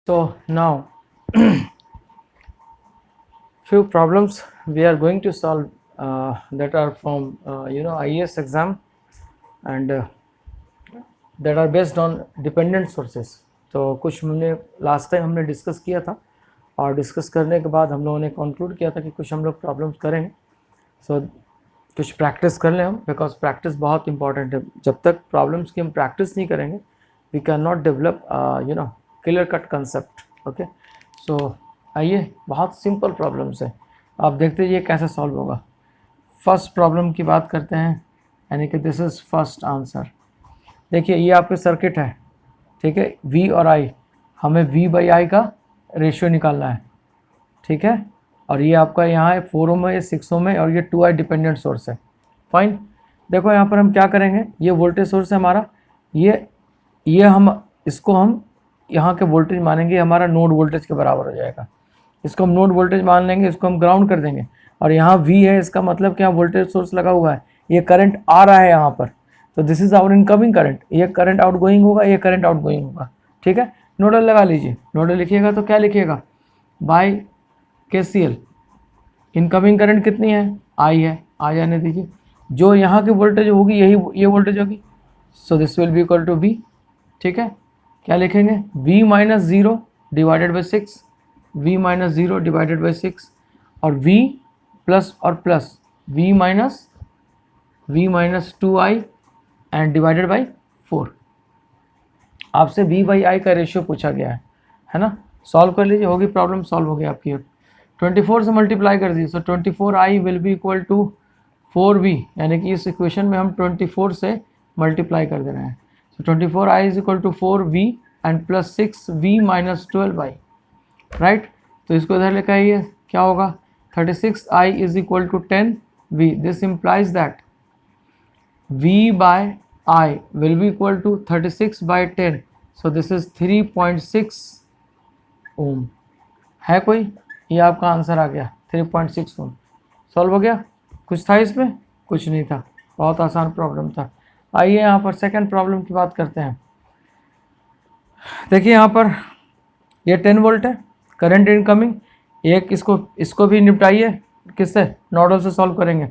So now few problems we are going to solve that are from IAS exam, and that are based on dependent sources. तो कुछ हमने last time हमने discuss किया था, और discuss करने के बाद हम लोगों ने कंक्लूड किया था कि कुछ हम लोग प्रॉब्लम्स करेंगे. सो कुछ प्रैक्टिस कर लें हम, बिकॉज प्रैक्टिस बहुत इंपॉर्टेंट है. जब तक प्रॉब्लम्स की हम प्रैक्टिस नहीं करेंगे we can not develop clear cut concept. Okay, so आइए, बहुत सिंपल प्रॉब्लम्स है, आप देखते ये कैसे सॉल्व होगा. फर्स्ट प्रॉब्लम की बात करते हैं, यानी कि दिस इज़ फर्स्ट आंसर. देखिए ये आपके सर्किट है, ठीक है, V और I, हमें V/I का रेशियो निकालना है, ठीक है. और ये आपका यहाँ है 4 ओम है, 6 ओम है, और ये 2I डिपेंडेंट सोर्स है. फाइन. देखो यहाँ पर हम क्या करेंगे, ये वोल्टेज सोर्स है हमारा, ये हम इसको हम यहाँ के वोल्टेज मानेंगे, हमारा नोड वोल्टेज के बराबर हो जाएगा. इसको हम नोड वोल्टेज मान लेंगे, इसको हम ग्राउंड कर देंगे. और यहाँ V है, इसका मतलब कि यहाँ वोल्टेज सोर्स लगा हुआ है, ये करंट आ रहा है यहाँ पर. तो this is our incoming current, ये करंट आउट गोइंग होगा, ये करंट आउट गोइंग होगा, ठीक है. नोडल लगा लीजिए. नोडल लिखिएगा तो क्या लिखिएगा, बाय KCL. इनकमिंग करंट कितनी है, I है, आ जाने दीजिए. जो यहाँ की वोल्टेज होगी यही ये वोल्टेज होगी, so this will be equal to V, ठीक है. क्या लिखेंगे, V minus 0 divided by 6, V minus 0 divided by 6, और V प्लस और plus V minus 2I and divided by 4. आपसे V/I का रेशियो पूछा गया है ना. सॉल्व कर लीजिए, होगी प्रॉब्लम सॉल्व हो गई आपकी. 24 से मल्टीप्लाई कर दीजिए, so 24I will be equal to 4V, यानी कि इस इक्वेशन में हम 24 से मल्टीप्लाई कर दे रहे हैं. So 24I is equal to 4V and plus 6V minus 12I, right. तो इसको इधर लेकर आइए, क्या होगा, 36I is equal to 10V. This implies that V/I will be equal to 36/10. So this is 3.6 ohm. है कोई, ये आपका आंसर आ गया 3.6 ohm. सॉल्व हो गया. कुछ था इसमें, कुछ नहीं था, बहुत आसान प्रॉब्लम था. आइए यहाँ पर सेकंड प्रॉब्लम की बात करते हैं. देखिए यहाँ पर ये 10 वोल्ट है, करंट इनकमिंग. एक इसको भी निपटाइए, किससे, नोडल से सॉल्व करेंगे.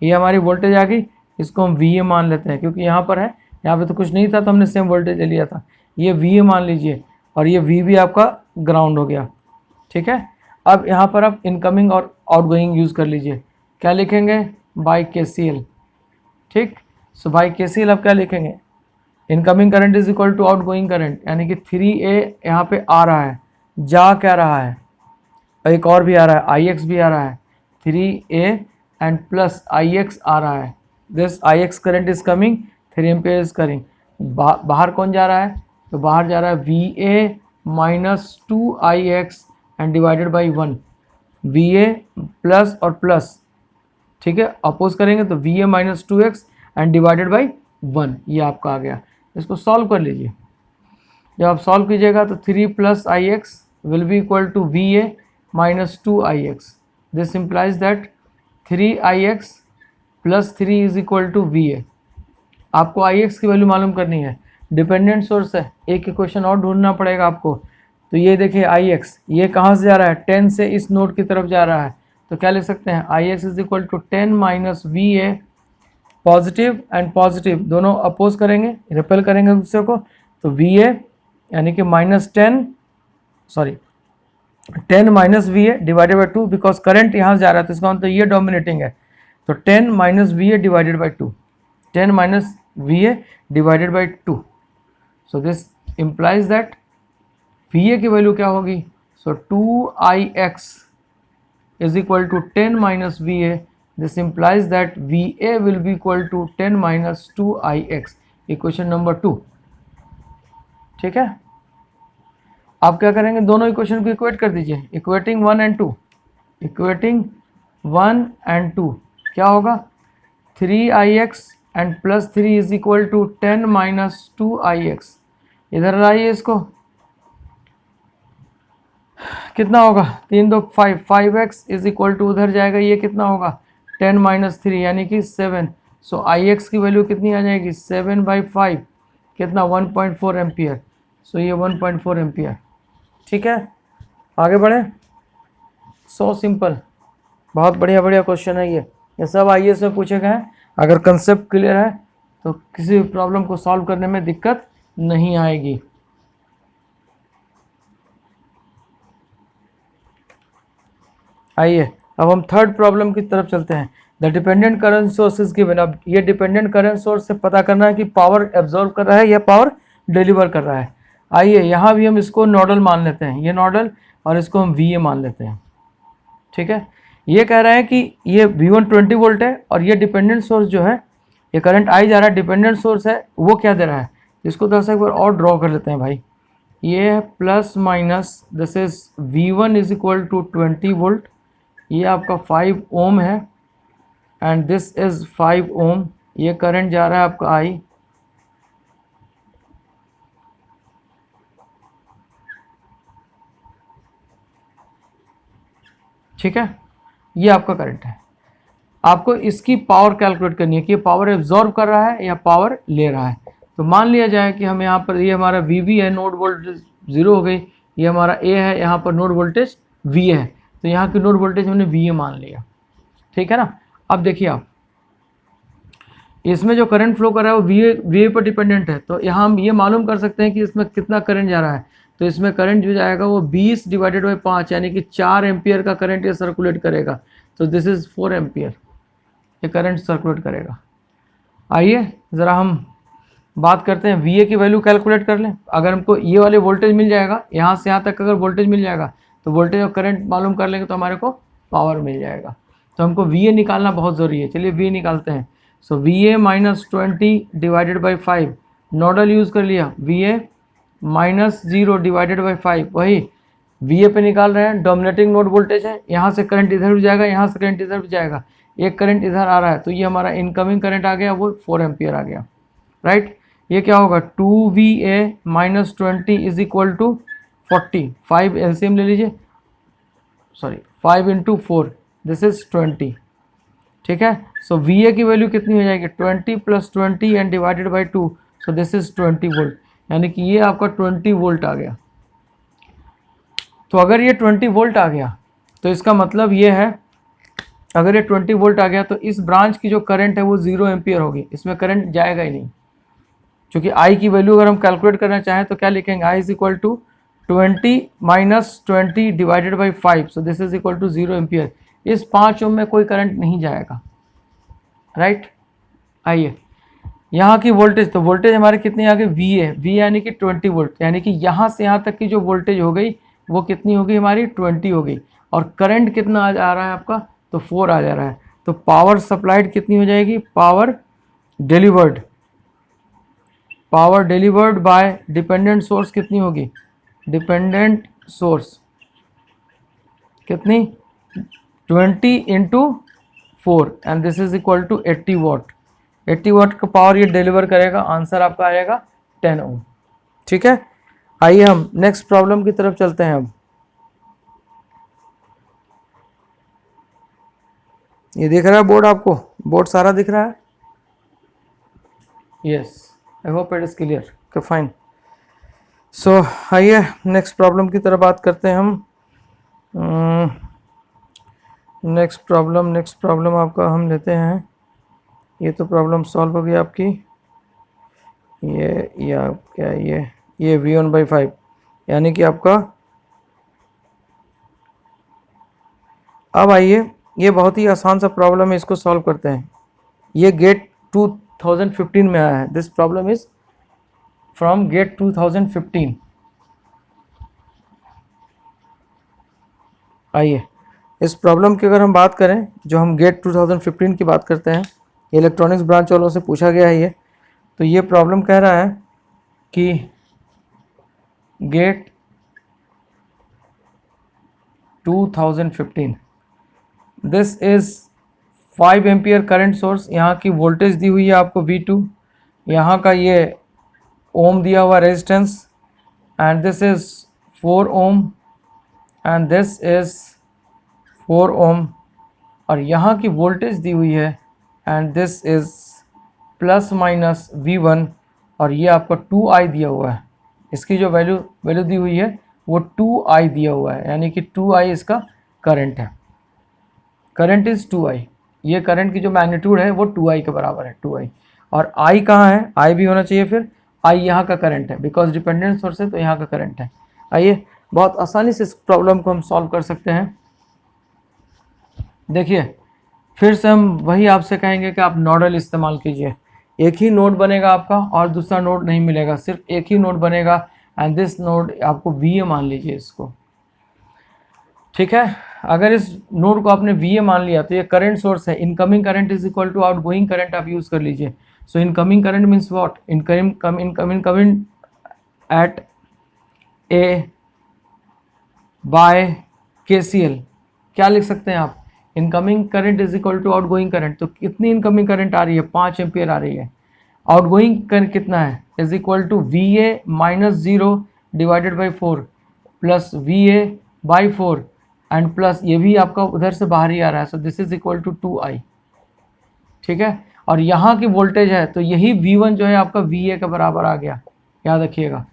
ये हमारी वोल्टेज आ गई, इसको हम VA मान लेते हैं, क्योंकि यहाँ पर है, यहाँ पे तो कुछ नहीं था तो हमने सेम वोल्टेज ले लिया था. ये VA मान लीजिए, और ये V भी आपका ग्राउंड हो गया, ठीक है. अब यहाँ पर आप इनकमिंग और आउटगोइंग यूज़ कर लीजिए. क्या लिखेंगे, बाय KCL, ठीक. सो बाय KCL आप क्या लिखेंगे, incoming current is equal to outgoing current, यानी कि 3A यहाँ पे आ रहा है, जा क्या रहा है, एक और भी आ रहा है, IX भी आ रहा है, 3A एंड प्लस IX आ रहा है. This IX current is coming, 3 ampere is coming. बाहर कौन जा रहा है, तो बाहर जा रहा है VA minus 2IX and divided by 1. VA plus और प्लस, ठीक है, अपोज करेंगे तो VA minus 2X and divided by 1, ये आपका आ गया. इसको सॉल्व कर लीजिए. जब आप सॉल्व कीजिएगा तो 3 plus IX will be equal to VA minus 2IX. This implies that 3IX plus 3 is equal to VA. आपको IX की वैल्यू मालूम करनी है, डिपेंडेंट सोर्स है, एक इक्वेशन और ढूंढना पड़ेगा आपको. तो ये देखिए IX, ये कहाँ से जा रहा है, 10 से इस नोड की तरफ जा रहा है. तो क्या लिख सकते हैं, IX is equal to 10 minus VA, positive and positive दोनों अपोज करेंगे, रिपेल करेंगे दूसरे को. तो VA यानी कि -10 minus VA divided by 2, because current यहाँ से जा रहा है तो इसका मतलब ये डोमिनेटिंग है. तो 10 minus VA divided by 2, 10 minus VA divided by 2. So this implies that VA की वैल्यू क्या होगी, so 2IX is equal to 10 minus VA. This implies that VA will be equal to 10 minus 2IX. Equation number 2, ठीक है. आप क्या करेंगे, दोनों equation को इक्वेट कर दीजिए, इक्वेटिंग 1 एंड 2, इक्वेटिंग 1 एंड 2 क्या होगा, 3IX and plus 3 is equal to 10 minus 2IX. इधर लाइए इसको, कितना होगा, 3 2 5, 5X इज इक्वल टू उधर जाएगा, ये कितना होगा 10 माइनस 3 यानी कि 7. सो IX की वैल्यू कितनी आ जाएगी, 7/5, कितना 1.4 एम्पियर. सो ये 1.4 एम्पियर. ठीक है, आगे बढ़े। सो सिंपल, बहुत बढ़िया बढ़िया क्वेश्चन है ये सब आईएएस में पूछे गए हैं। अगर कंसेप्ट क्लियर है तो किसी भी प्रॉब्लम को सॉल्व करने में दिक्कत नहीं आएगी। आइए अब हम थर्ड प्रॉब्लम की तरफ चलते हैं। The dependent current source is given. अब ये डिपेंडेंट करंट सोर्स से पता करना है कि पावर एब्जॉर्ब कर रहा है या पावर डिलीवर कर रहा है। आइए यहाँ भी हम इसको नोडल मान लेते हैं, ये नोडल, और इसको हम वी ए मान लेते हैं। ठीक है, ये कह रहा है कि ये V1 20 वोल्ट है और ये डिपेंडेंट सोर्स जो है, ये करंट आई जा रहा है, डिपेंडेंट सोर्स है, वो क्या दे रहा है, इसको थोड़ा सा एक बार और ड्रॉ कर लेते हैं भाई। ये है plus minus, this is V1 is equal to 20 volt, ये आपका 5 ओम है, एंड दिस इज 5 ओम। ये करंट जा रहा है आपका आई, ठीक है, ये आपका करंट है। आपको इसकी पावर कैलकुलेट करनी है कि ये पावर एब्जॉर्ब कर रहा है या पावर ले रहा है। तो मान लिया जाए कि हम यहाँ पर, ये हमारा वी है, नोड वोल्टेज 0 हो गई, ये हमारा ए है, यहाँ पर नोड वोल्टेज वी है, तो यहाँ की नोड वोल्टेज हमने वी मान लिया। ठीक है ना। अब देखिए आप, इसमें जो करंट फ्लो कर रहा है वो वी पर डिपेंडेंट है, तो यहाँ हम ये मालूम कर सकते हैं कि इसमें कितना करंट जा रहा है। तो इसमें करंट जो जाएगा वो 20 डिवाइडेड बाई 5, यानी कि 4 एम्पियर का करंट ये सर्कुलेट करेगा। तो दिस इज 4 एम्पियर ये करंट सर्कुलेट करेगा। आइए ज़रा हम बात करते हैं, वी ए की वैल्यू कैलकुलेट कर लें। अगर हमको ये वाले वोल्टेज मिल जाएगा, यहाँ से यहाँ तक अगर वोल्टेज मिल जाएगा तो वोल्टेज और करंट मालूम कर लेंगे तो हमारे को पावर मिल जाएगा। तो हमको वी ए निकालना बहुत ज़रूरी है। चलिए वी ए निकालते हैं। So V A minus 20 divided by 5, nodal use कर लिया, V A minus 0 divided by 5, वही वी ए पे निकाल रहे हैं, डोमिनेटिंग नोड वोल्टेज है, यहाँ से करंट इधर भी जाएगा, यहाँ से करंट इधर भी जाएगा, एक करंट इधर आ रहा है, तो ये हमारा इनकमिंग करंट आ गया, वो 4 एम्पियर आ गया, राइट। ये क्या होगा, 2VA minus 20 is equal to 40, 5 LCM ले लीजिए, सॉरी 5 इंटू 4, दिस इज 20। ठीक है, सो VA की वैल्यू कितनी हो जाएगी, 20 plus 20 and divided by 2, so this is 20 volt, यानी कि ये आपका 20 वोल्ट आ गया। तो अगर ये 20 वोल्ट आ गया तो इसका मतलब ये है, अगर ये 20 वोल्ट आ गया तो इस ब्रांच की जो करंट है वो 0 एम्पियर होगी, इसमें करंट जाएगा ही नहीं। क्योंकि आई की वैल्यू अगर हम कैलकुलेट करना चाहें तो क्या लिखेंगे, I is equal to 20 minus 20 divided by 5, so this is equal to 0 ampere. इस 5 ओम में कोई करंट नहीं जाएगा, राइट। आइए यहाँ की वोल्टेज, तो वोल्टेज हमारे कितनी आ गई, वी है, वी यानी कि 20 वोल्ट, यानी कि यहाँ से यहाँ तक की जो वोल्टेज हो गई वो कितनी हो गई हमारी, 20 हो गई। और करंट कितना आ रहा है आपका, तो 4 आ जा रहा है। तो पावर सप्लाइड कितनी हो जाएगी, power delivered by dependent source कितनी होगी, डिपेंडेंट सोर्स कितनी, 20 into 4, and this is equal to 80 watt. 80 watt का पावर ये डिलीवर करेगा, आंसर आपका आएगा 10 ओम। ठीक है, आइए हम नेक्स्ट प्रॉब्लम की तरफ चलते हैं। अब ये दिख रहा है बोर्ड, आपको बोर्ड सारा दिख रहा है, yes, I hope it is clear, okay fine. So आइए नेक्स्ट प्रॉब्लम की तरफ बात करते हैं हम। नेक्स्ट प्रॉब्लम आपका हम लेते हैं, ये तो प्रॉब्लम सॉल्व हो गई आपकी, ये आप क्या, ये V1/5, यानी कि आपका। अब आइए, ये बहुत ही आसान सा प्रॉब्लम है, इसको सॉल्व करते हैं। ये गेट 2015 में आया है, this problem is from GATE 2015। आइए इस प्रॉब्लम की अगर हम बात करें, जो हम गेट 2015 की बात करते हैं, इलेक्ट्रॉनिक्स ब्रांच वालों से पूछा गया है ये। तो ये प्रॉब्लम कह रहा है कि get 2015, this is 5 ampere current source, यहाँ की वोल्टेज दी हुई है आपको V2, यहाँ का ये ओम दिया हुआ resistance, and this is 4 ohm and this is 4 ओम, और यहाँ की वोल्टेज दी हुई है, and this is plus minus V1, और ये आपका 2I दिया हुआ है। इसकी जो वैल्यू दी हुई है वो 2i दिया हुआ है, यानी कि 2i इसका करंट है, करंट इज 2i, ये करंट की जो मैग्नीट्यूड है वो 2i के बराबर है, 2i। और i कहाँ है, i भी होना चाहिए, फिर i यहाँ का करंट है, बिकॉज डिपेंडेंट सोर्स है तो यहाँ का करंट है। आइए बहुत आसानी से इस प्रॉब्लम को हम सॉल्व कर सकते हैं। देखिए फिर से हम वही आपसे कहेंगे कि आप नोडल इस्तेमाल कीजिए, एक ही नोड बनेगा आपका और दूसरा नोड नहीं मिलेगा, सिर्फ एक ही नोड बनेगा, एंड दिस नोड आपको VA मान लीजिए इसको, ठीक है। अगर इस नोड को आपने VA मान लिया तो ये करंट सोर्स है, incoming current is equal to outgoing current आप यूज कर लीजिए। So incoming current means what, incoming current at a by KCL क्या लिख सकते हैं आप, incoming current is equal to outgoing current. तो कितनी इनकमिंग करंट आ रही है, 5 एम्पियर आ रही है। आउटगोइंग करंट कितना है, is equal to VA minus 0 divided by 4 plus VA by 4 and plus ये भी आपका उधर से बाहर ही आ रहा है, so this is equal to 2i, ठीक है। और यहाँ की वोल्टेज है तो यही V1 जो है आपका VA के बराबर आ गया, याद रखिएगा।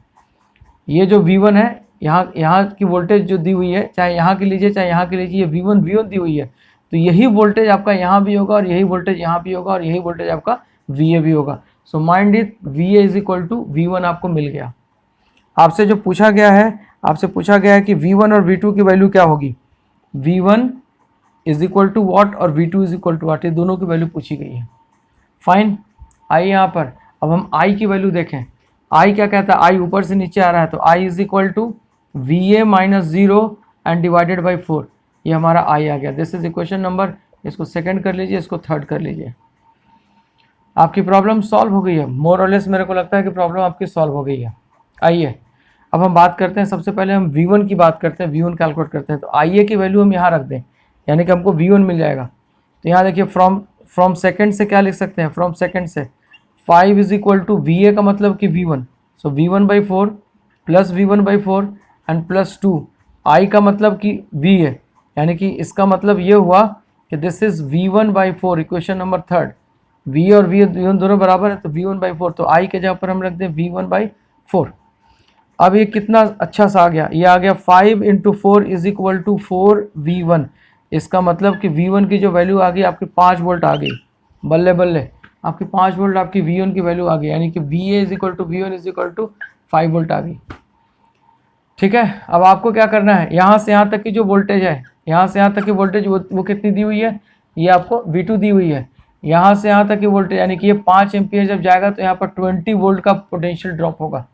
ये जो V1 है, यहाँ की वोल्टेज जो दी हुई है, चाहे यहाँ की लीजिए चाहे यहाँ की लीजिए, ये V1 दी हुई है, तो यही वोल्टेज आपका यहाँ भी होगा और यही वोल्टेज यहाँ भी होगा और यही वोल्टेज आपका VA भी होगा। So mind it, VA is equal to V1 आपको मिल गया। आपसे जो पूछा गया है, आपसे पूछा गया है कि V1 और V2 की वैल्यू क्या होगी, V1 is equal to what और V2 is equal to what, ये दोनों की वैल्यू पूछी गई है। फाइन, आइए यहाँ पर अब हम I की वैल्यू देखें। I क्या कहता है, I ऊपर से नीचे आ रहा है, तो I is equal to VA minus 0 and divided by 4, ये हमारा I आ गया। दिस इज इक्वेशन नंबर, इसको सेकंड कर लीजिए, इसको थर्ड कर लीजिए। आपकी प्रॉब्लम सॉल्व हो गई है, मोर और लेस मेरे को लगता है कि प्रॉब्लम आपकी सॉल्व हो गई है। आइए अब हम बात करते हैं, सबसे पहले हम V1 की बात करते हैं, V1 कैलकुलेट करते हैं। तो IA की वैल्यू हम यहाँ रख दें, यानी कि हमको V1 मिल जाएगा। तो यहाँ देखिए फ्रॉम सेकंड से क्या लिख सकते हैं, फ्रॉम सेकंड से 5 इज इक्वल टू VA का मतलब कि V1, so V1 by 4 plus V1 by 4 and plus 2, I का मतलब कि VA, यानी कि इसका मतलब ये हुआ कि this is V1 by 4, equation number third. VA और V1 दोनों बराबर है तो V1 बाई 4, तो I के जगह पर हम रख दें V1 बाई 4। अब ये कितना अच्छा सा आ गया, ये आ गया 5 into 4 is equal to 4V1। इसका मतलब कि V1 की जो वैल्यू आ गई आपकी 5 वोल्ट आ गई, बल्ले बल्ले आपकी 5 वोल्ट आपकी V1 की वैल्यू आ गई, यानी कि VA is equal to V1 is equal to 5 volt आ गई, ठीक है। अब आपको क्या करना है, यहाँ से यहाँ तक की जो वोल्टेज है, यहाँ से यहाँ तक की वोल्टेज वो कितनी दी हुई है, ये आपको V2 दी हुई है। यहाँ से यहाँ तक की वोल्टेज यानी कि ये 5 एम्पियर जब जाएगा तो यहाँ पर 20 वोल्ट का पोटेंशियल ड्रॉप होगा,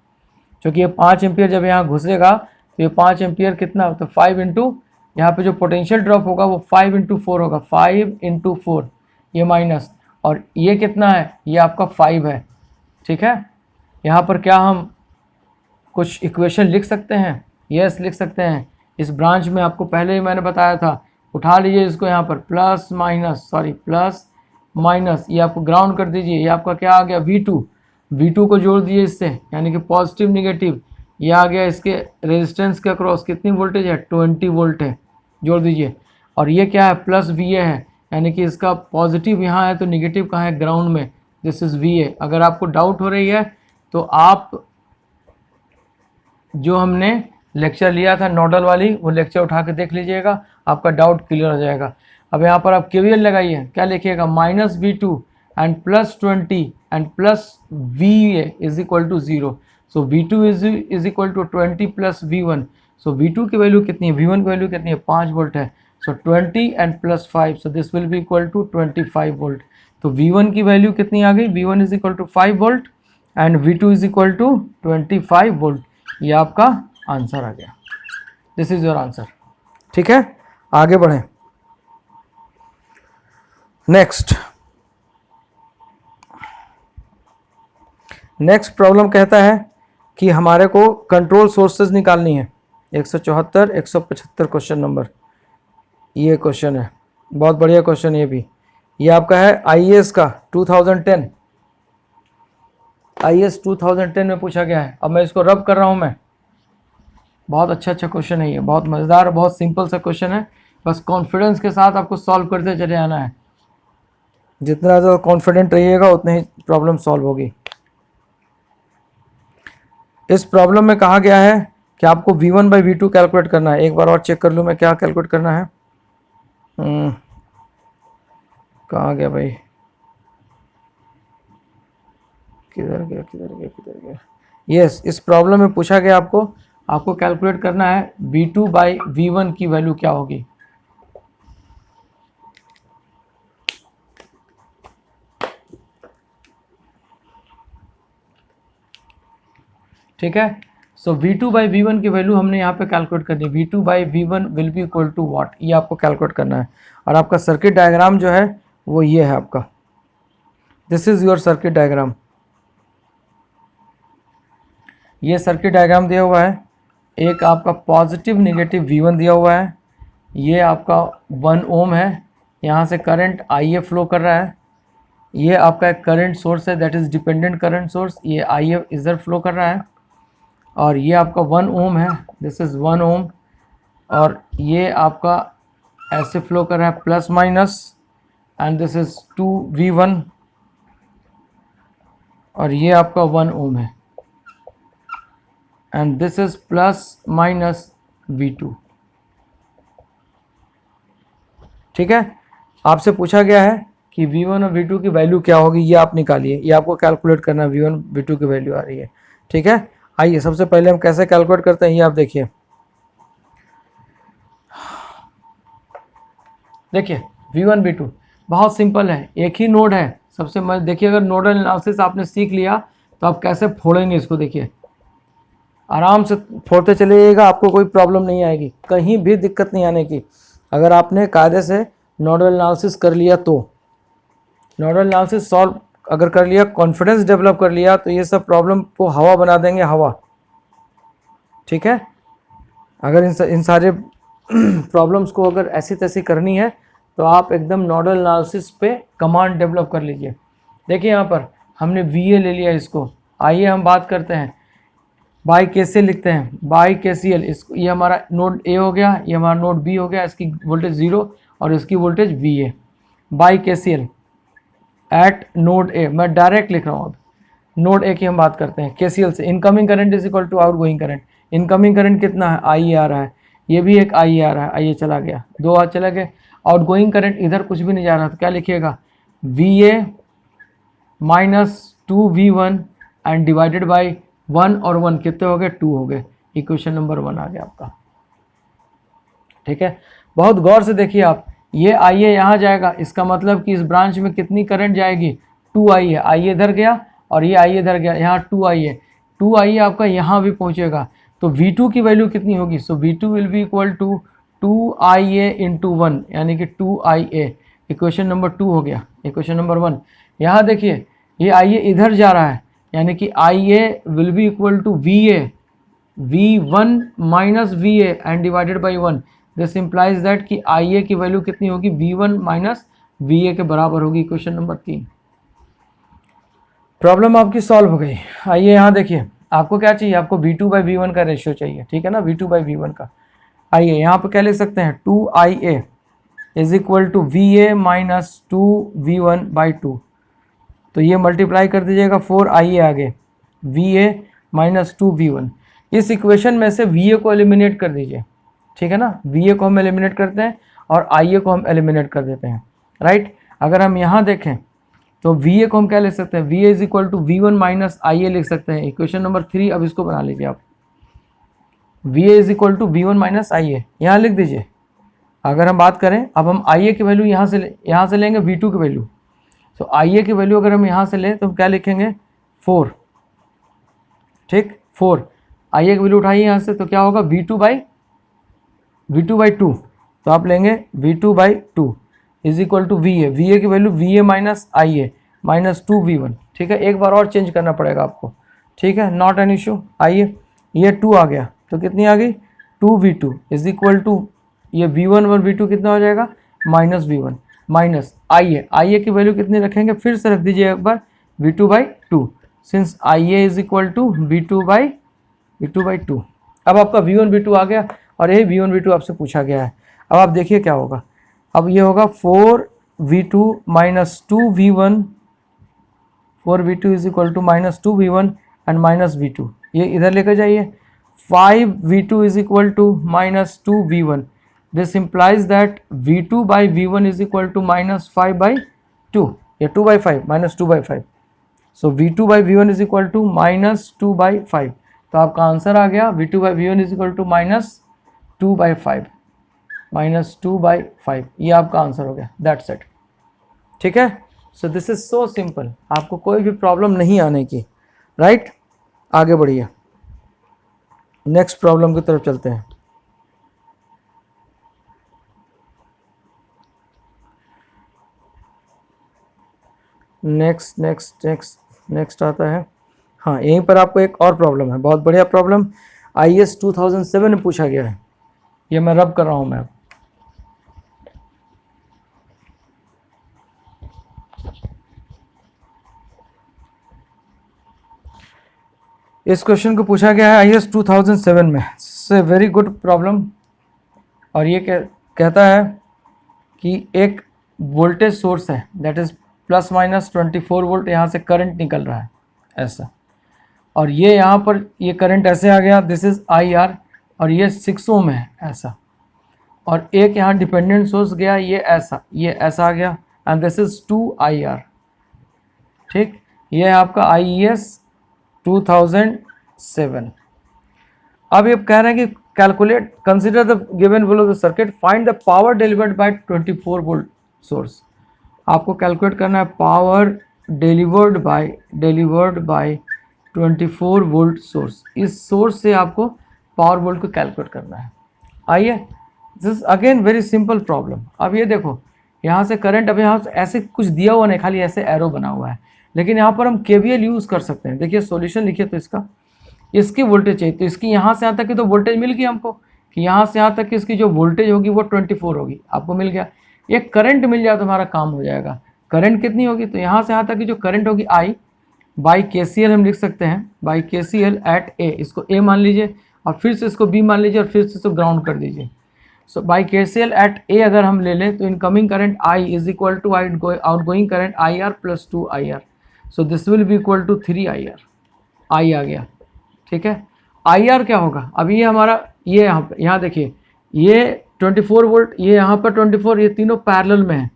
क्योंकि ये 5 एम्पियर जब यहाँ घुसेगा तो ये 5 एम्पियर कितना, तो 5 इंटू यहाँ पर जो पोटेंशियल ड्रॉप होगा वो 5 इंटू 4 होगा, 5 इंटू 4 ये माइनस, और ये कितना है, ये आपका 5 है, ठीक है। यहाँ पर क्या हम कुछ इक्वेशन लिख सकते हैं, यस लिख सकते हैं। इस ब्रांच में आपको पहले ही मैंने बताया था, उठा लीजिए इसको यहाँ पर प्लस माइनस, ये आपको ग्राउंड कर दीजिए, ये आपका क्या आ गया V2 को जोड़ दीजिए इससे, यानी कि पॉजिटिव निगेटिव, ये आ गया इसके रेजिस्टेंस के अक्रॉस कितनी वोल्टेज है, 20 वोल्ट है, जोड़ दीजिए। और ये क्या है, प्लस VA है, यानी कि इसका पॉजिटिव यहाँ है तो निगेटिव कहाँ है, ग्राउंड में, दिस इज़ VA। अगर आपको डाउट हो रही है तो आप जो हमने लेक्चर लिया था नोडल वाली, वो लेक्चर उठा के देख लीजिएगा, आपका डाउट क्लियर हो जाएगा। अब यहाँ पर आप KVL लगाइए, क्या लिखिएगा, minus V2 and plus 20 and plus VA is equal to 0। So V2 is equal to 20 plus V1। So V2 की वैल्यू कितनी है, V1 की वैल्यू कितनी है, 5 वोल्ट है। So 20 and plus 5, so this will be equal to 25 volt. तो V1 की value कितनी आ गई, V1 is equal to 5 volt and V2 is equal to 25 volt. ये आपका आंसर आ गया, दिस इज योर आंसर, ठीक है। आगे बढ़ें, नेक्स्ट प्रॉब्लम कहता है कि हमारे को कंट्रोल सोर्सेज निकालनी है, 174 175 क्वेश्चन नंबर, ये क्वेश्चन है, बहुत बढ़िया क्वेश्चन ये भी। ये आपका है IAS का 2010, IAS 2010 में पूछा गया है। अब मैं इसको रब कर रहा हूँ, मैं बहुत अच्छा क्वेश्चन है ये, बहुत मज़ेदार, बहुत सिंपल सा क्वेश्चन है, बस कॉन्फिडेंस के साथ आपको सॉल्व करते चले आना है। जितना ज़्यादा कॉन्फिडेंट रहिएगा उतनी ही प्रॉब्लम सॉल्व होगी। इस प्रॉब्लम में कहा गया है कि आपको V1 बाई V2 कैलकुलेट करना है। एक बार और चेक कर लूँ मैं, क्या कैलकुलेट करना है। कहाँ गया भाई, किधर गया किधर गया किधर गया। यस, इस प्रॉब्लम में पूछा गया आपको कैलकुलेट करना है V2 बाई V1 की वैल्यू क्या होगी। ठीक है, सो V2 बाई V1 की वैल्यू हमने यहाँ पे कैलकुलेट करनी है। V2 by V1 will be equal to what, ये आपको कैलकुलेट करना है। और आपका सर्किट डायग्राम जो है वो ये है आपका, this is your circuit diagram. ये सर्किट डायग्राम दिया हुआ है, एक आपका पॉजिटिव नेगेटिव V1 दिया हुआ है, ये आपका 1 ओम है, यहाँ से करंट IA फ्लो कर रहा है, ये आपका एक करंट सोर्स है that is dependent current source, ये IA इधर फ्लो कर रहा है, और ये आपका 1 ओम है, दिस इज़ 1 ओम, और ये आपका ऐसे फ्लो कर रहा है plus minus, and this is 2V1, और ये आपका 1 ओम है, and this is plus minus V2। ठीक है, आपसे पूछा गया है कि V1 और V2 की वैल्यू क्या होगी, ये आप निकालिए, ये आपको कैलकुलेट करना है। V1 V2 की वैल्यू आ रही है। ठीक है, आइए सबसे पहले हम कैसे कैलकुलेट करते हैं ये आप देखिए। देखिए V1 V2 बहुत सिंपल है, एक ही नोड है। सबसे देखिए, अगर नोडल एनालिसिस आपने सीख लिया तो आप कैसे फोड़ेंगे इसको, देखिए आराम से फोड़ते चलिएगा, आपको कोई प्रॉब्लम नहीं आएगी, कहीं भी दिक्कत नहीं आने की। अगर आपने कायदे से नोडल एनालिसिस कर लिया तो, नोडल एनालिसिस सॉल्व अगर कर लिया, कॉन्फिडेंस डेवलप कर लिया, तो ये सब प्रॉब्लम को हवा बना देंगे, हवा। ठीक है, अगर इन सारे प्रॉब्लम्स को अगर ऐसी तैसी करनी है तो आप एकदम नोडल एनालिसिस पे कमांड डेवलप कर लीजिए। देखिए यहाँ पर हमने VA ले लिया इसको, आइए हम बात करते हैं बाई KCL लिखते हैं, बाई KCL। इसको, ये हमारा नोड A हो गया, ये हमारा नोड B हो गया, इसकी वोल्टेज 0 और इसकी voltage VA। By KCL eight node A, मैं डायरेक्ट लिख रहा हूँ। अब नोड A की हम बात करते हैं KCL से, incoming current is equal to outgoing current. Incoming current कितना है, IA आ रहा है, ये भी एक IA आ रहा है, IA चला गया, 2 हाथ चला गए। आउटगोइंग करंट इधर कुछ भी नहीं जा रहा, तो क्या लिखिएगा, VA minus 2V1 and divided by 1 और 1 कितने हो गए, 2 हो गए। इक्वेशन नंबर 1 आ गया आपका। ठीक है, बहुत गौर से देखिए आप, ये IA यहाँ जाएगा, इसका मतलब कि इस ब्रांच में कितनी करंट जाएगी, 2IA। IA इधर गया और ये IA इधर गया, यहाँ 2IA आपका यहाँ भी पहुँचेगा, तो V2 की वैल्यू कितनी होगी, so V2 will be equal to 2IA into 1, यानी कि 2IA। इक्वेशन नंबर 2 हो गया, इक्वेशन नंबर 1। यहाँ देखिए ये IA इधर जा रहा है, यानी कि IA will be equal to VA, V1 minus VA and divided by 1। This implies that कि IA की वैल्यू कितनी होगी, V1 माइनस VA के बराबर होगी। क्वेश्चन नंबर 3, प्रॉब्लम आपकी सॉल्व हो गई। आइए यहाँ देखिए, आपको क्या चाहिए, आपको V2 बाई V1 का रेशियो चाहिए, ठीक है ना, V2 बाई V1 का। आइए यहाँ पे क्या लिख सकते हैं, 2IA is equal to VA minus 2V1 by 2। तो ये मल्टीप्लाई कर दीजिएगा, 4IA आगे, VA माइनस 2V1। इस इक्वेशन में से VA को एलिमिनेट कर दीजिए, ठीक है ना, VA को हम एलिमिनेट करते हैं और IA को हम एलिमिनेट कर देते हैं, राइट। अगर हम यहाँ देखें तो VA को हम क्या लिख सकते हैं, VA is equal to V1 minus IA लिख सकते हैं। इक्वेशन नंबर 3, अब इसको बना लीजिए आप, VA is equal to V1 minus IA, यहाँ लिख दीजिए। अगर हम बात करें, अब हम IA की वैल्यू यहाँ से लेंगे V2 की वैल्यू, तो IA की वैल्यू अगर हम यहाँ से लें तो हम क्या लिखेंगे, 4, ठीक, 4। IA की वैल्यू उठाइए यहाँ से, तो क्या होगा, V2 बाई 2, तो आप लेंगे V2 by 2 is equal to VA की value VA minus IA minus 2V1। ठीक है, एक बार और चेंज करना पड़ेगा आपको, ठीक है, नॉट एन इशू। आइए, ये 2 आ गया, तो कितनी आ गई, 2V2 इज इक्वल टू, ये V1 और V2 कितना हो जाएगा, माइनस V1 माइनस IA की वैल्यू कितनी रखेंगे, फिर से रख दीजिए एक बार, V2 by 2, since IA is equal to V2 by 2। अब आपका V1 V2 आ गया, और यही V1 V2 आपसे पूछा गया है। अब आप देखिए क्या होगा, अब ये होगा 4V2 minus 2V1, 4V2 is equal to minus 2V1 and minus V2, ये इधर लेकर जाइए, 5v2 is equal to minus 2v1. This implies that v2 by v1 is equal to minus 5 by 2 या 2 by 5 minus 2 by 5. So v2 by v1 is equal to minus 2 by 5. तो आपका answer आ गया v2 by v1 is equal to minus 2 by 5, minus 2 by 5. ये आपका answer हो गया. That's it. ठीक है. So this is so simple, आपको कोई भी प्रॉब्लम नहीं आने की. राइट, आगे बढ़िए, नेक्स्ट प्रॉब्लम की तरफ चलते हैं. नेक्स्ट आता है. हाँ, यहीं पर आपको एक और प्रॉब्लम है, बहुत बढ़िया प्रॉब्लम. IAS 2007 में पूछा गया है. ये मैं रब कर रहा हूँ मैं. इस क्वेश्चन को पूछा गया है IAS 2007 में. से वेरी गुड प्रॉब्लम. और ये कहता है कि एक वोल्टेज सोर्स है, that is plus minus 24 volt, यहाँ से करंट निकल रहा है ऐसा. और ये यहाँ पर ये करंट ऐसे आ गया, दिस इज IR, और ये 6 ओम है ऐसा. और एक यहाँ डिपेंडेंट सोर्स गया, ये ऐसा आ गया, एंड दिस इज 2IR. ठीक, ये है आपका IAS 2007. अब ये कह रहे हैं कि calculate, consider the given below the circuit, find the power delivered by 24 volt source. आपको कैलकुलेट करना है power delivered by 24 volt source. इस सोर्स से आपको पावर वोल्ट को कैलकुलेट करना है. आइए, this is again very simple problem. अब ये देखो, यहाँ से करंट, अब यहाँ ऐसे कुछ दिया हुआ नहीं, खाली ऐसे एरो बना हुआ है, लेकिन यहाँ पर हम KVL यूज़ कर सकते हैं. देखिए सॉल्यूशन लिखिए, तो इसकी वोल्टेज चाहिए, तो इसकी यहाँ से यहाँ तक की तो वोल्टेज मिल गई हमको, कि यहाँ से यहाँ तक की इसकी जो वोल्टेज होगी वो 24 होगी, आपको मिल गया. एक करंट मिल जाए तो हमारा काम हो जाएगा. करंट कितनी होगी, तो यहाँ से यहाँ तक की जो करंट होगी I बाई KCL हम लिख सकते हैं, बाई KCL एट A. इसको A मान लीजिए, और फिर से इसको B मान लीजिए, और फिर से इसको ग्राउंड कर दीजिए. So by KCL at A अगर हम ले लें, तो incoming current I is equal to outgoing current IR plus 2IR. So this will be equal to 3IR. I आ गया. ठीक है. IR क्या होगा, अभी ये हमारा, ये यहाँ देखिए, ये 24 वोल्ट, ये यहाँ पर 24, ये तीनों पैरेलल में है.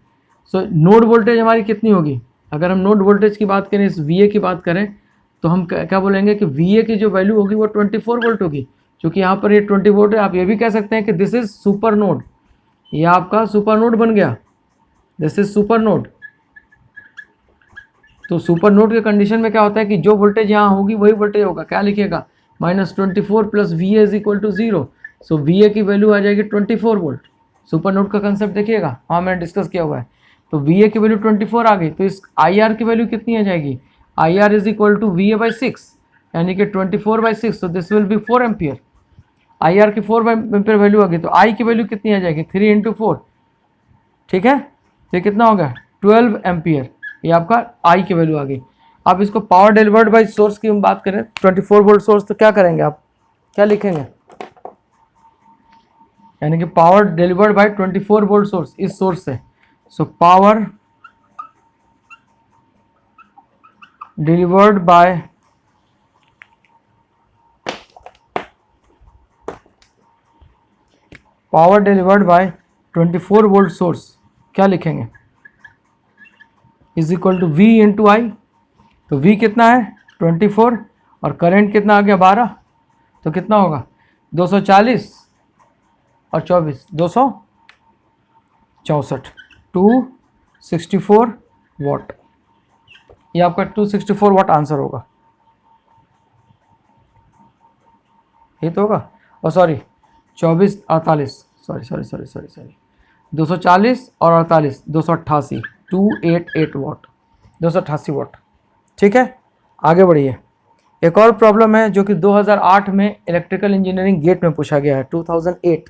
सो नोड वोल्टेज हमारी कितनी होगी, अगर हम नोड वोल्टेज की बात करें, इस VA की बात करें, तो हम क्या बोलेंगे कि VA की जो वैल्यू होगी वो 24 वोल्ट होगी. क्योंकि यहाँ पर ये 20 वोल्ट है. आप ये भी कह सकते हैं कि दिस इज सुपर नोड, ये आपका सुपर नोड बन गया, दिस इज सुपर नोड. तो सुपर नोड के कंडीशन में क्या होता है कि जो वोल्टेज यहाँ होगी वही वोल्टेज होगा. क्या लिखिएगा, -24 plus VA is equal to 0. So VA की वैल्यू आ जाएगी 24 वोल्ट. सुपर नोड का कंसेप्ट देखिएगा, हाँ मैंने डिस्कस किया हुआ है. तो VA की वैल्यू 24 आ गई, तो इस IR की वैल्यू कितनी आ जाएगी, IR is equal to VA by 6, यानी कि 24 बाई 6. तो this will be 4 ampere. IR की 4 एम्पियर वैल्यू आ गई, तो I की वैल्यू कितनी आ जाएगी, 3 इंटू 4. ठीक है, तो कितना हो गया, 12 एम्पियर. ये आपका I की वैल्यू आ गई. आप इसको पावर डिलीवर्ड बाय सोर्स की हम बात करें, 24 वोल्ट सोर्स, तो क्या करेंगे आप, क्या लिखेंगे, यानी कि power delivered by 24 volt source, इस सोर्स से. So power delivered by power delivered by 24 volt source, क्या लिखेंगे, is equal to V into I. तो V कितना है 24, और करंट कितना आ गया 12, तो कितना होगा 240 और 24, 264, 264 वाट. ये आपका 264 वाट आंसर होगा. ये तो होगा, और सॉरी 24 48, सॉरी 240 और 48, 288, 288 वाट, 288 वाट. ठीक है, आगे बढ़िए. एक और प्रॉब्लम है जो कि 2008 में इलेक्ट्रिकल इंजीनियरिंग गेट में पूछा गया है, 2008.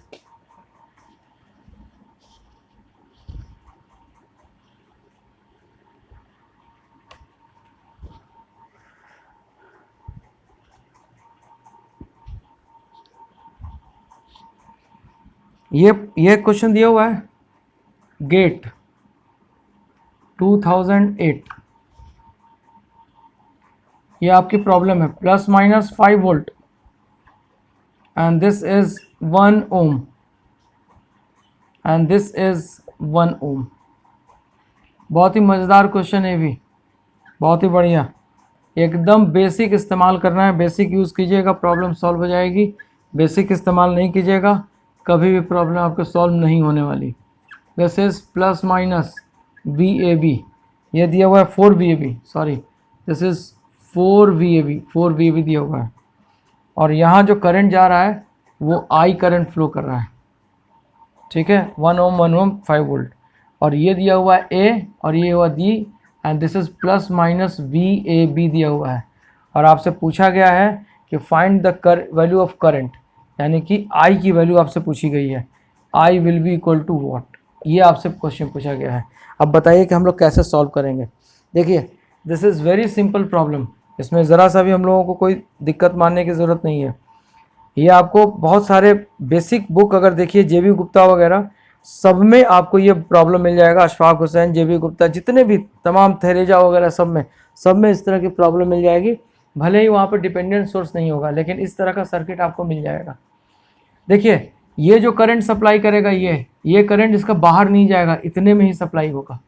ये क्वेश्चन दिया हुआ है, गेट 2008. ये आपकी प्रॉब्लम है, ±5 volt, and this is 1 ohm and this is 1 ohm। बहुत ही मज़ेदार क्वेश्चन है भी, बहुत ही बढ़िया, एकदम बेसिक इस्तेमाल करना है, बेसिक यूज़ कीजिएगा, प्रॉब्लम सॉल्व हो जाएगी। बेसिक इस्तेमाल नहीं कीजिएगा कभी भी प्रॉब्लम आपको सॉल्व नहीं होने वाली। This is plus minus V A B, ये दिया हुआ है 4 V A B, sorry this is 4 V A B, 4 V A B दिया हुआ है, और यहाँ जो करंट जा रहा है वो आई करंट फ्लो कर रहा है, ठीक है, 1 ओम 1 ओम 5 वोल्ट, और ये दिया हुआ है ए और ये हुआ D, and this is plus minus V A B दिया हुआ है। और आपसे पूछा गया है कि find the value of current, यानी कि आई की वैल्यू आपसे पूछी गई है, I will be equal to what, ये आपसे क्वेश्चन पूछा गया है। अब बताइए कि हम लोग कैसे सॉल्व करेंगे। देखिए this is very simple problem, इसमें ज़रा सा भी हम लोगों को कोई दिक्कत मानने की ज़रूरत नहीं है। ये आपको बहुत सारे बेसिक बुक अगर देखिए JB गुप्ता वगैरह, सब में आपको ये प्रॉब्लम मिल जाएगा, अशफाक हुसैन, JB गुप्ता, जितने भी तमाम थेरेजा वगैरह सब में इस तरह की प्रॉब्लम मिल जाएगी। भले ही वहाँ पर डिपेंडेंट सोर्स नहीं होगा लेकिन इस तरह का सर्किट आपको मिल जाएगा। देखिए ये जो करंट सप्लाई करेगा ये करंट इसका बाहर नहीं जाएगा, इतने में ही सप्लाई होगा,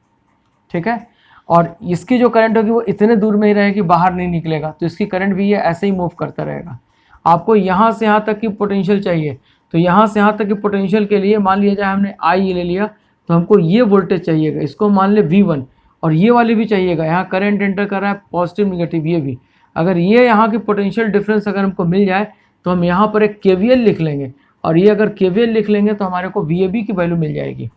ठीक है, और इसकी जो करंट होगी वो इतने दूर में ही रहेगी, बाहर नहीं निकलेगा, तो इसकी करंट भी ये ऐसे ही मूव करता रहेगा। आपको यहाँ से यहाँ तक की पोटेंशियल चाहिए, तो यहाँ से यहाँ तक की पोटेंशियल के लिए मान लिया जाए हमने आई ले लिया, तो हमको ये वोल्टेज चाहिएगा, इसको मान ले V1, और ये वाली भी चाहिएगा, यहाँ करंट एंटर कर रहा है पॉजिटिव निगेटिव ये भी। अगर ये यहाँ की पोटेंशियल डिफरेंस अगर हमको मिल जाए तो हम यहाँ पर एक KVL लिख लेंगे, और ये अगर KVL लिख लेंगे तो हमारे को VAB की वैल्यू मिल जाएगी,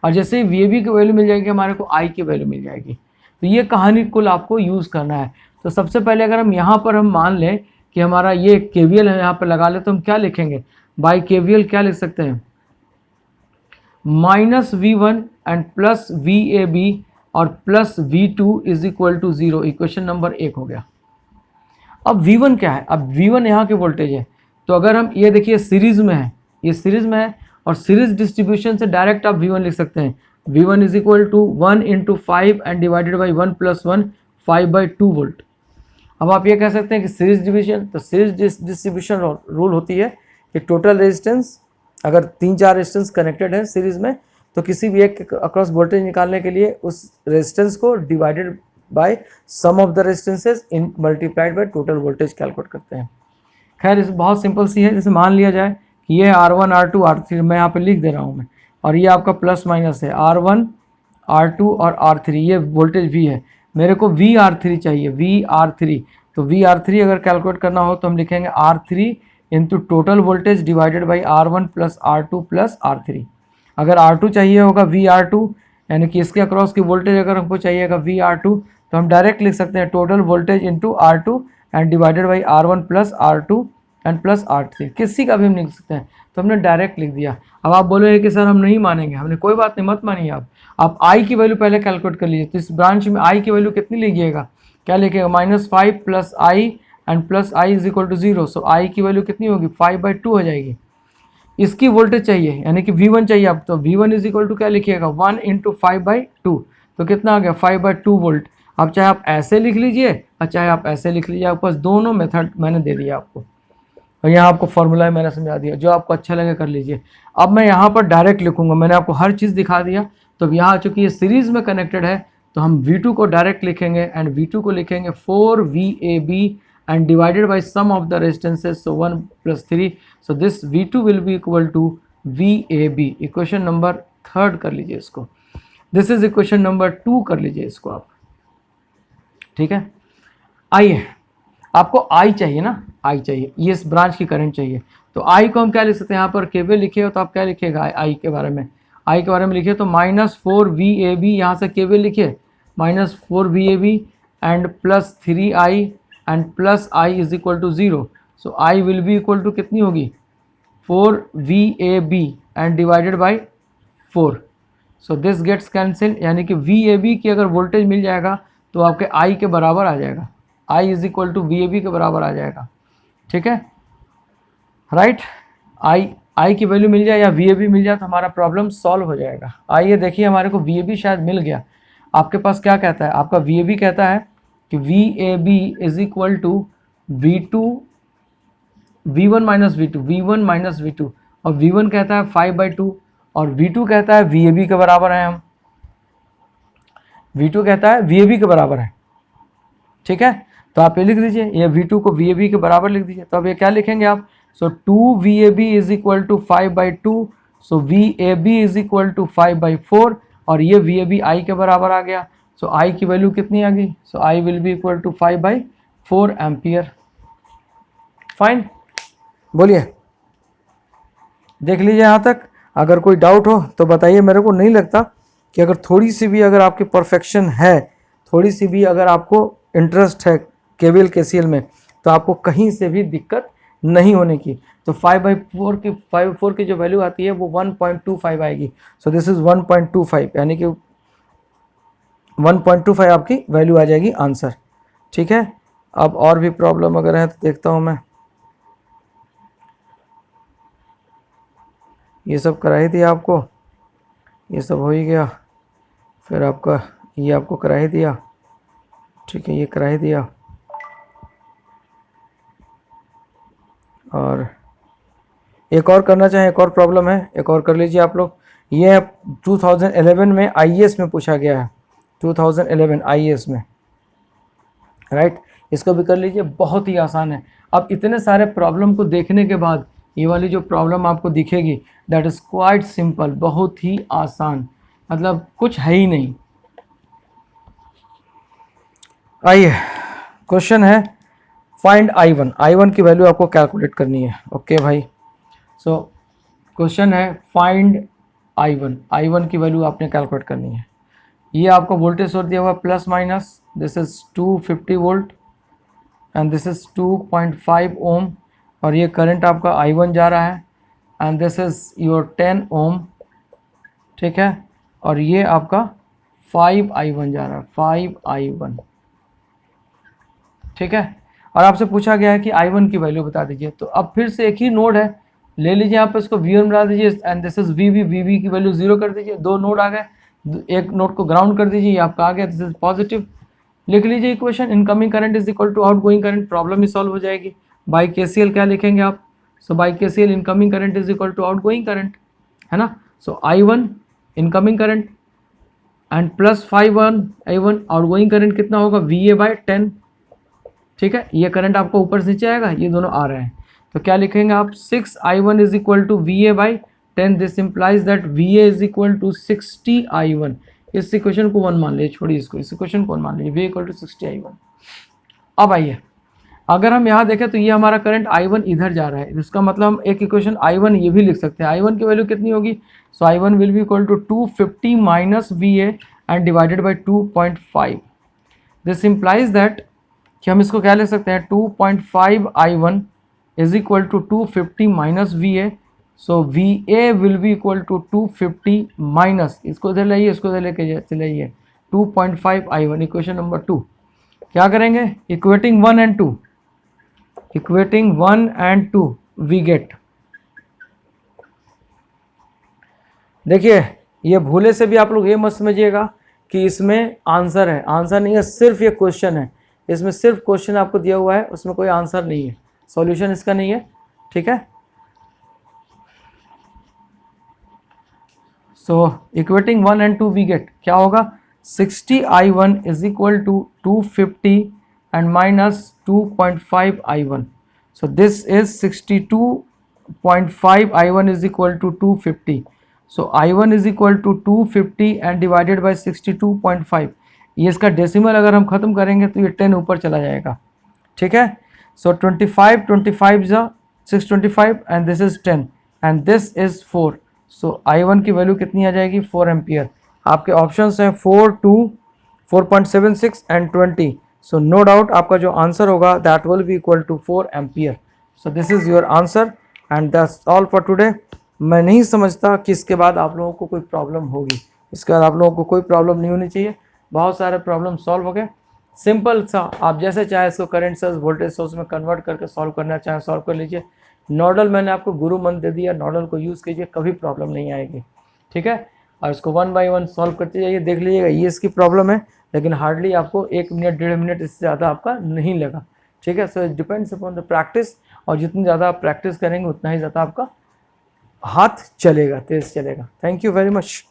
और जैसे ही VAB की वैल्यू मिल जाएगी हमारे को I की वैल्यू मिल जाएगी। तो ये कहानी कुल आपको यूज़ करना है। तो सबसे पहले अगर हम यहाँ पर हम मान लें कि हमारा ये KVL है, यहाँ पर लगा ले, तो हम क्या लिखेंगे बाई KVL, क्या लिख सकते हैं, minus V1 and plus VAB और plus V2 is equal to 0। Equation number 1 हो गया। अब V1 क्या है, अब V1 यहाँ के वोल्टेज है, तो अगर हम ये देखिए सीरीज में है, ये सीरीज में है, और सीरीज डिस्ट्रीब्यूशन से डायरेक्ट आप V1 लिख सकते हैं, V1 is equal to 1 into 5 and divided by 1 plus 1, 5/2 volt. अब आप ये कह सकते हैं कि सीरीज डिवीजन, तो सीरीज डिस्ट्रीब्यूशन रूल होती है कि टोटल रेजिस्टेंस, अगर 3-4 रेजिस्टेंस कनेक्टेड है सीरीज में, तो किसी भी एक अक्रॉस वोल्टेज निकालने के लिए उस रेजिस्टेंस को divided by sum of the resistances in multiplied by total voltage calculate करते हैं। खैर इस बहुत सिंपल सी है, जैसे मान लिया जाए कि ये R1 R2 R3 मैं यहाँ पे लिख दे रहा हूँ मैं, और ये आपका प्लस माइनस है R1 R2 और R3, ये वोल्टेज V है, मेरे को VR3 चाहिए, VR3, तो VR3 अगर कैलकुलेट करना हो तो हम लिखेंगे R3 into total voltage divided by R1 plus R2 plus R3। अगर R2 चाहिए होगा VR2, यानी कि इसके अक्रॉस की वोल्टेज अगर हमको चाहिएगा VR2, तो हम डायरेक्ट लिख सकते हैं total voltage into R2 and divided by R1 plus R2 and plus R3, किसी का भी हम लिख सकते हैं, तो हमने डायरेक्ट लिख दिया। अब आप बोलोगे कि सर हम नहीं मानेंगे, हमने कोई बात नहीं, मत मानिए आप I की वैल्यू पहले कैलकुलेट कर लीजिए। तो इस ब्रांच में I की वैल्यू कितनी लीजिएगा, क्या लिखिएगा, -5 plus I and plus I is equal to 0, so I की वैल्यू कितनी होगी, 5/2 हो जाएगी। इसकी वोल्टेज चाहिए यानी कि V1 चाहिए आप, तो V1 इज इक्वल टू क्या लिखिएगा, 1 इंटू 5/2, तो कितना आ गया 5/2 वोल्ट। अब चाहे आप ऐसे लिख लीजिए और चाहे आप ऐसे लिख लीजिए, आपके पास दोनों मेथड मैंने दे दिया आपको, और यहाँ आपको फॉर्मूला मैंने समझा दिया, जो आपको अच्छा लगे कर लीजिए। अब मैं यहाँ पर डायरेक्ट लिखूंगा, मैंने आपको हर चीज़ दिखा दिया। तो अब यहाँ चूँकि ये सीरीज़ में कनेक्टेड है तो हम V2 को डायरेक्ट लिखेंगे, एंड V2 को लिखेंगे 4VAB and divided by sum of the resistances, so 1 plus 3, so this V2 will be equal to VAB। Equation number 3 कर लीजिए इसको, दिस इज इक्वेशन नंबर 2 कर लीजिए इसको आप, ठीक है। आइए, आपको I चाहिए ना, I चाहिए, ये इस ब्रांच की करंट चाहिए, तो I को हम क्या लिख सकते हैं, यहाँ पर KVL लिखिएगा तो आप क्या लिखिएगा I के बारे में, I के बारे में लिखिए तो -4VAB, यहाँ से KVL लिखिए -4VAB and plus 3I and plus I is equal to 0, so I will be equal to कितनी होगी 4VAB and divided by 4, so this gets cancel, यानी कि VAB की अगर वोल्टेज मिल जाएगा तो आपके I के बराबर आ जाएगा, I is equal to VAB के बराबर आ जाएगा, ठीक है, राइट। I की वैल्यू मिल जाए या VAB मिल जाए तो हमारा प्रॉब्लम सॉल्व हो जाएगा। आइए देखिए हमारे को VAB शायद मिल गया, आपके पास क्या कहता है, आपका VAB कहता है कि VAB is equal to V2 V1 minus V2, V1 minus V2, और V1 कहता है 5/2 और V2 कहता है VAB के बराबर है। हम V2 कहता है VAB के बराबर है, ठीक है। तो आप ये लिख दीजिए, ये V2 को VAB के बराबर लिख दीजिए। तो अब ये क्या लिखेंगे आप, so 2VAB is equal to 5/2, so VAB is equal to 5/4, और ये VAB I के बराबर आ गया। सो I की वैल्यू कितनी आ गई, so I will be equal to 5/4 ampere. Fine, बोलिए, देख लीजिए यहाँ तक। अगर कोई डाउट हो तो बताइए। मेरे को नहीं लगता कि अगर थोड़ी सी भी अगर आपकी परफेक्शन है, थोड़ी सी भी अगर आपको इंटरेस्ट है केवीएल केसीएल में, तो आपको कहीं से भी दिक्कत नहीं होने की। तो 5/4 की जो वैल्यू आती है वो 1.25 आएगी। सो दिस इज 1.25, यानी कि 1.25 आपकी वैल्यू आ जाएगी आंसर, ठीक है। अब और भी प्रॉब्लम अगर है तो देखता हूँ मैं। ये सब करा ही दिया आपको, ये सब हो ही गया। फिर आपका ये आपको करा ही दिया, ठीक है, ये करा ही दिया। और एक और करना चाहें, एक और प्रॉब्लम है, एक और कर लीजिए आप लोग। ये 2011 में आईएएस में पूछा गया है, 2011 आईएएस में, राइट। इसको भी कर लीजिए, बहुत ही आसान है। अब इतने सारे प्रॉब्लम को देखने के बाद ये वाली जो प्रॉब्लम आपको दिखेगी, दैट इज़ क्वाइट सिंपल, बहुत ही आसान, मतलब कुछ है ही नहीं। आइए, क्वेश्चन है फाइंड I1 की वैल्यू आपको कैलकुलेट करनी है। ओके भाई, सो क्वेश्चन है फाइंड I1 की वैल्यू आपने कैलकुलेट करनी है। ये आपका वोल्टेज सोर्स दिया हुआ plus minus, this is 250 volt and this is 2.5 ओम, और ये करंट आपका I1 जा रहा है एंड दिस इज योर 10 ओम, ठीक है। और ये आपका 5I1 जा रहा है, 5I1, ठीक है। और आपसे पूछा गया है कि I1 की वैल्यू बता दीजिए। तो अब फिर से एक ही नोड है, ले लीजिए आप इसको V1 बना दीजिए एंड दिस इज VB की वैल्यू 0 कर दीजिए। दो नोड आ गए, एक नोड को ग्राउंड कर दीजिए, ये आपका आ गया, दिस इज पॉजिटिव। लिख लीजिए equation, incoming current is equal to outgoing current, problem ही सॉल्व हो जाएगी। बाई KCL क्या लिखेंगे आप, so by KCL incoming current is equal to outgoing current, है ना। So I1 incoming current and plus 5I1 outgoing current कितना होगा, VA/10, ठीक है। ये करंट आपको ऊपर से नीचे आएगा, ये दोनों आ रहे हैं, तो क्या लिखेंगे आप, 6I1 is equal to VA/10, this implies that VA is equal to 60I1। इस इक्वेशन को 1 मान लीजिए, छोड़िए इसको, इस इक्वेशन को 1 मान लीजिए, VA इक्वल टू 60I1। अब आइए, अगर हम यहाँ देखें तो ये हमारा करंट I1 इधर जा रहा है, इसका मतलब हम एक इक्वेशन I1 ये भी लिख सकते हैं। I1 की वैल्यू कितनी होगी, so I1 will be equal to 250 minus VA and divided by 2.5। This implies that कि हम इसको क्या लिख सकते हैं, 2.5I1 is equal to 250 minus VA, so VA will be equal to 250 minus, इसको इधर लाइए, इसको इधर लेके चलाइए, 2.5I1, इक्वेशन नंबर 2। क्या करेंगे, equating 1 and 2, equating 1 and 2 we get. देखिए, ये भूले से भी आप लोग ये मत समझिएगा कि इसमें आंसर है, आंसर नहीं है, सिर्फ ये क्वेश्चन है। इसमें सिर्फ क्वेश्चन आपको दिया हुआ है, उसमें कोई आंसर नहीं है, सॉल्यूशन इसका नहीं है, ठीक है। So equating 1 and 2 we get, क्या होगा, 60I1 is equal to 250 and minus 2.5I1, so this is 62.5I1 is equal to 250, so I1 is equal to 250 and divided by 62.5। ये इसका डेसिमल अगर हम खत्म करेंगे तो ये 10 ऊपर चला जाएगा, ठीक है। सो 25 जा 625 and this is 10 and this is 4, so I1 की वैल्यू कितनी आ जाएगी, 4 एम्पियर। आपके ऑप्शंस हैं 4, 2, 4.76 एंड 20, सो नो डाउट आपका जो आंसर होगा that will be equal to 4 ampere. So this is your answer and that's all for today. मैं नहीं समझता कि इसके बाद आप लोगों को कोई प्रॉब्लम होगी, इसके बाद आप लोगों को कोई प्रॉब्लम नहीं होनी चाहिए। बहुत सारे प्रॉब्लम सॉल्व हो गए, सिंपल सा। आप जैसे चाहे इसको करंट सोर्स वोल्टेज सोर्स में कन्वर्ट करके सॉल्व करना चाहें सॉल्व कर लीजिए। नोडल मैंने आपको गुरु मंत्र दे दिया, नोडल को यूज़ कीजिए, कभी प्रॉब्लम नहीं आएगी, ठीक है। और इसको 1 बाई 1 सॉल्व करते जाइए, देख लीजिएगा ये इसकी प्रॉब्लम है, लेकिन हार्डली आपको 1 मिनट 1.5 मिनट इससे ज़्यादा आपका नहीं लगा, ठीक है। So it depends upon the practice और जितनी ज़्यादा आप प्रैक्टिस करेंगे उतना ही ज़्यादा आपका हाथ चलेगा, तेज़ चलेगा। Thank you very much.